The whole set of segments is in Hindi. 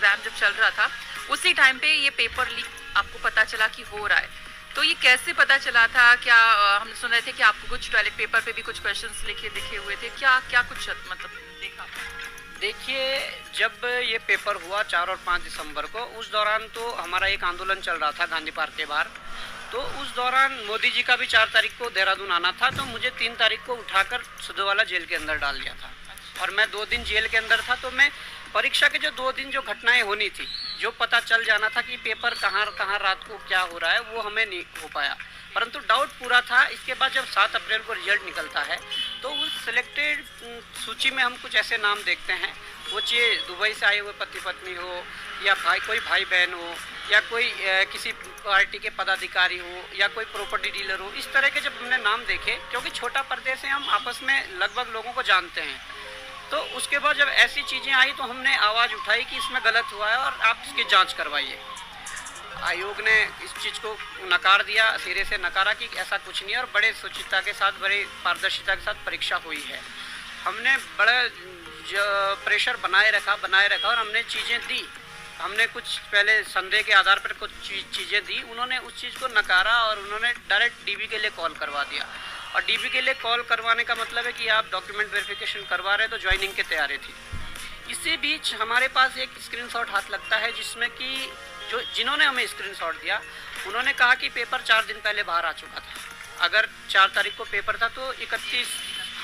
एग्ज़ाम जब चल रहा था उसी टाइम पे ये पेपर लीक आपको पता चला कि हो रहा है, तो ये कैसे पता चला था? क्या हम सुन रहे थे कि आपको कुछ टॉयलेट पेपर पे भी कुछ क्वेश्चंस लिखे हुए थे, क्या क्या कुछ मतलब देखा? देखिए, जब ये पेपर हुआ 4 और 5 दिसंबर को, उस दौरान तो हमारा एक आंदोलन चल रहा था गांधी पार्क के बाहर। तो उस दौरान मोदी जी का भी 4 तारीख को देहरादून आना था, तो मुझे 3 तारीख को उठाकर सुधोवाला जेल के अंदर डाल दिया था और मैं 2 दिन जेल के अंदर था। तो मैं परीक्षा के जो 2 दिन जो घटनाएं होनी थी, जो पता चल जाना था कि पेपर कहाँ कहाँ रात को क्या हो रहा है, वो हमें नहीं हो पाया, परंतु डाउट पूरा था। इसके बाद जब 7 अप्रैल को रिजल्ट निकलता है तो उस सिलेक्टेड सूची में हम कुछ ऐसे नाम देखते हैं, वो चाहे दुबई से आए हुए पति पत्नी हो या कोई भाई बहन हो या कोई किसी पार्टी के पदाधिकारी हो या कोई प्रॉपर्टी डीलर हो, इस तरह के जब हमने नाम देखे, क्योंकि छोटा प्रदेश है, हम आपस में लगभग लोगों को जानते हैं। तो उसके बाद जब ऐसी चीज़ें आई तो हमने आवाज़ उठाई कि इसमें गलत हुआ है और आप इसकी जांच करवाइए। आयोग ने इस चीज़ को नकार दिया, सिरे से नकारा कि ऐसा कुछ नहीं है और बड़े सुचिता के साथ, बड़े पारदर्शिता के साथ परीक्षा हुई है। हमने बड़ा प्रेशर बनाए रखा और हमने चीज़ें दी। हमने कुछ पहले संदेह के आधार पर कुछ चीज़ें दी, उन्होंने उस चीज़ को नकारा और उन्होंने डायरेक्ट डीबी के लिए कॉल करवा दिया। और डीबी के लिए कॉल करवाने का मतलब है कि आप डॉक्यूमेंट वेरिफिकेशन करवा रहे, तो ज्वाइनिंग की तैयारी थी। इसी बीच हमारे पास एक स्क्रीनशॉट हाथ लगता है जिसमें कि जिन्होंने हमें स्क्रीनशॉट दिया उन्होंने कहा कि पेपर 4 दिन पहले बाहर आ चुका था। अगर 4 तारीख को पेपर था तो 31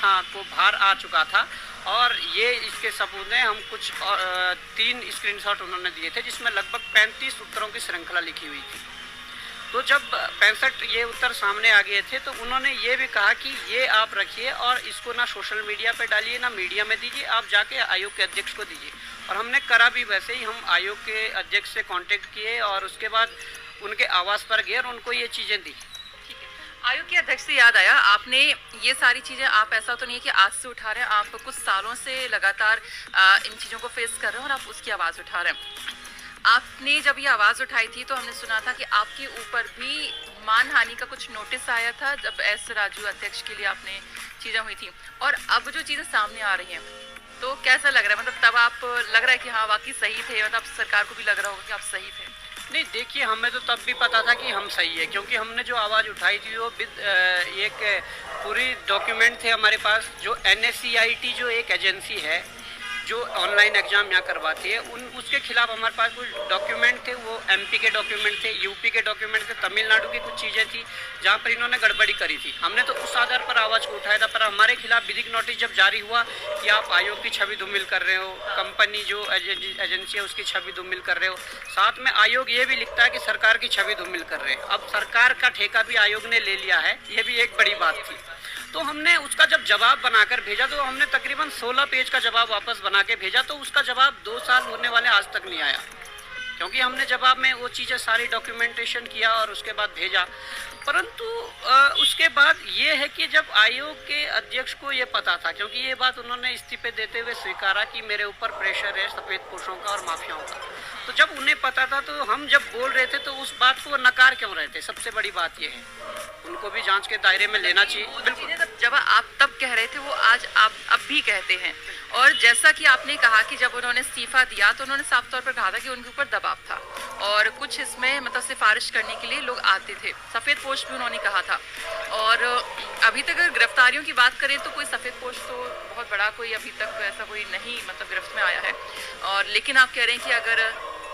को बाहर आ चुका था। और ये इसके सबूत हैं, हम कुछ 3 स्क्रीनशॉट उन्होंने दिए थे जिसमें लगभग 35 उत्तरों की श्रृंखला लिखी हुई थी। तो जब 65 ये उत्तर सामने आ गए थे तो उन्होंने ये भी कहा कि ये आप रखिए और इसको ना सोशल मीडिया पे डालिए ना मीडिया में दीजिए, आप जाके आयोग के अध्यक्ष को दीजिए। और हमने करा भी वैसे ही, हम आयोग के अध्यक्ष से कांटेक्ट किए और उसके बाद उनके आवास पर गए और उनको ये चीज़ें दी। ठीक है, आयोग के अध्यक्ष से याद आया, आपने ये सारी चीज़ें, आप ऐसा तो नहीं है कि आज से उठा रहे हैं, आप कुछ सालों से लगातार इन चीज़ों को फेस कर रहे हैं और आप उसकी आवाज़ उठा रहे हैं। आपने जब ये आवाज़ उठाई थी तो हमने सुना था कि आपके ऊपर भी मानहानि का कुछ नोटिस आया था जब एस राजू अध्यक्ष के लिए आपने चीज़ें हुई थी, और अब जो चीज़ें सामने आ रही हैं तो कैसा लग रहा है? मतलब तब आप लग रहा है कि हाँ वाकई सही थे, मतलब सरकार को भी लग रहा होगा कि आप सही थे? नहीं, देखिए, हमें तो तब भी पता था कि हम सही है, क्योंकि हमने जो आवाज़ उठाई थी वो एक पूरी डॉक्यूमेंट थे हमारे पास। जो NSCIT जो एक एजेंसी है जो ऑनलाइन एग्ज़ाम यहाँ करवाती है, उसके खिलाफ हमारे पास कुछ डॉक्यूमेंट थे। वो MP के डॉक्यूमेंट थे, UP के डॉक्यूमेंट थे, तमिलनाडु की कुछ चीज़ें थी जहाँ पर इन्होंने गड़बड़ी करी थी। हमने तो उस आधार पर आवाज़ को उठाया था, पर हमारे खिलाफ विधिक नोटिस जब जारी हुआ कि आप आयोग की छवि धूमिल कर रहे हो, कंपनी जो एजेंसी है उसकी छवि धूमिल कर रहे हो, साथ में आयोग ये भी लिखता है कि सरकार की छवि धूमिल कर रहे हैं। अब सरकार का ठेका भी आयोग ने ले लिया है, ये भी एक बड़ी बात थी। तो हमने उसका जब जवाब बनाकर भेजा तो हमने तकरीबन 16 पेज का जवाब वापस बना के भेजा, तो उसका जवाब 2 साल होने वाले आज तक नहीं आया, क्योंकि हमने जवाब में वो चीज़ें सारी डॉक्यूमेंटेशन किया और उसके बाद भेजा। परंतु उसके बाद ये है कि जब आयोग के अध्यक्ष को ये पता था, क्योंकि ये बात उन्होंने इस्तीफे देते हुए स्वीकारा कि मेरे ऊपर प्रेशर है सफ़ेद पोशों का और माफियाओं का, तो जब उन्हें पता था तो हम जब बोल रहे थे तो उस बात को नकार क्यों रहे थे? सबसे बड़ी बात ये है, उनको भी जांच के दायरे में लेना चाहिए। बिल्कुल, जब आप तब कह रहे थे वो आज आप अब भी कहते हैं। और जैसा कि आपने कहा कि जब उन्होंने इस्तीफा दिया तो उन्होंने साफ तौर पर कहा था कि उनके ऊपर दबाव था और कुछ इसमें मतलब सिफारिश करने के लिए लोग आते थे, सफ़ेद पोश भी उन्होंने कहा था। और अभी तक अगर गिरफ्तारियों की बात करें तो कोई सफ़ेद पोश तो बहुत बड़ा कोई अभी तक ऐसा कोई नहीं मतलब गिरफ्त में आया है। और लेकिन आप कह रहे हैं कि अगर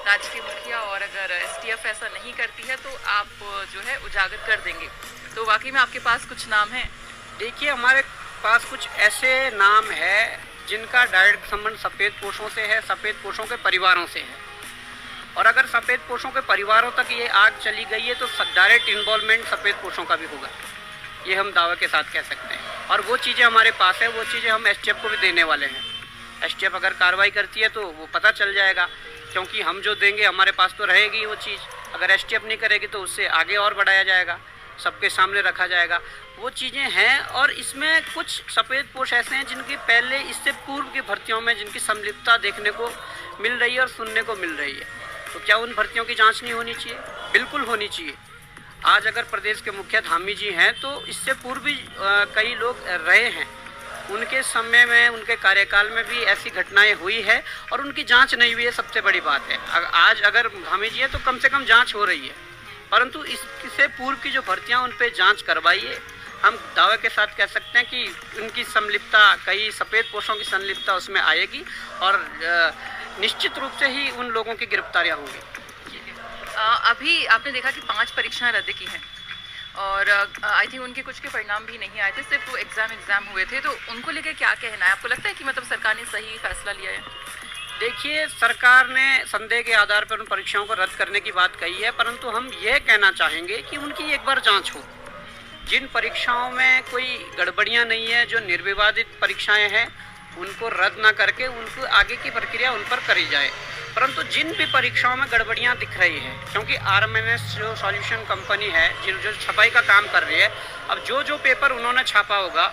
राज्य की मुखिया और अगर STF ऐसा नहीं करती है तो आप जो है उजागर कर देंगे, तो वाकई में आपके पास कुछ नाम हैं? देखिए, हमारे पास कुछ ऐसे नाम है जिनका डायरेक्ट संबंध सफ़ेद पोशों से है, सफ़ेद पोशों के परिवारों से है। और अगर सफ़ेद पोशों के परिवारों तक ये आग चली गई है तो डायरेक्ट इन्वॉल्वमेंट सफ़ेद पोशों का भी होगा, ये हम दावे के साथ कह सकते हैं। और वो चीज़ें हमारे पास है, वो चीज़ें हम STF को भी देने वाले हैं। STF अगर कार्रवाई करती है तो वो पता चल जाएगा, क्योंकि हम जो देंगे हमारे पास तो रहेगी वो चीज़। अगर STF नहीं करेगी तो उससे आगे और बढ़ाया जाएगा, सबके सामने रखा जाएगा, वो चीज़ें हैं। और इसमें कुछ सफ़ेद पोश ऐसे हैं जिनकी पहले इससे पूर्व की भर्तियों में जिनकी संलिप्तता देखने को मिल रही है और सुनने को मिल रही है, तो क्या उन भर्तियों की जांच नहीं होनी चाहिए? बिल्कुल होनी चाहिए। आज अगर प्रदेश के मुखिया धामी जी हैं तो इससे पूर्व भी कई लोग रहे हैं, उनके समय में, उनके कार्यकाल में भी ऐसी घटनाएं हुई है और उनकी जांच नहीं हुई है, सबसे बड़ी बात है। आज अगर हामी जी है तो कम से कम जांच हो रही है, परंतु इससे पूर्व की जो भर्तियां उन पे जांच करवाइए। हम दावे के साथ कह सकते हैं कि उनकी संलिप्तता, कई सफ़ेद पोशों की संलिप्तता उसमें आएगी और निश्चित रूप से ही उन लोगों की गिरफ्तारियां होंगी। अभी आपने देखा कि 5 परीक्षाएं रद्द की हैं और आई थिंक उनके कुछ के परिणाम भी नहीं आए थे, सिर्फ वो एग्ज़ाम हुए थे, तो उनको लेके क्या कहना है? आपको लगता है कि मतलब सरकार ने सही फैसला लिया है? देखिए, सरकार ने संदेह के आधार पर उन परीक्षाओं को रद्द करने की बात कही है, परंतु हम यह कहना चाहेंगे कि उनकी एक बार जांच हो। जिन परीक्षाओं में कोई गड़बड़ियां नहीं है, जो निर्विवादित परीक्षाएं हैं, उनको रद्द ना करके उनको आगे की प्रक्रिया उन पर करी जाए। परंतु जिन भी परीक्षाओं में गड़बड़ियां दिख रही है, क्योंकि RMNS जो सॉल्यूशन कंपनी है, जो छपाई का काम कर रही है, अब जो पेपर उन्होंने छापा होगा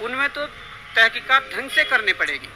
उनमें तो तहकीकात ढंग से करनी पड़ेगी।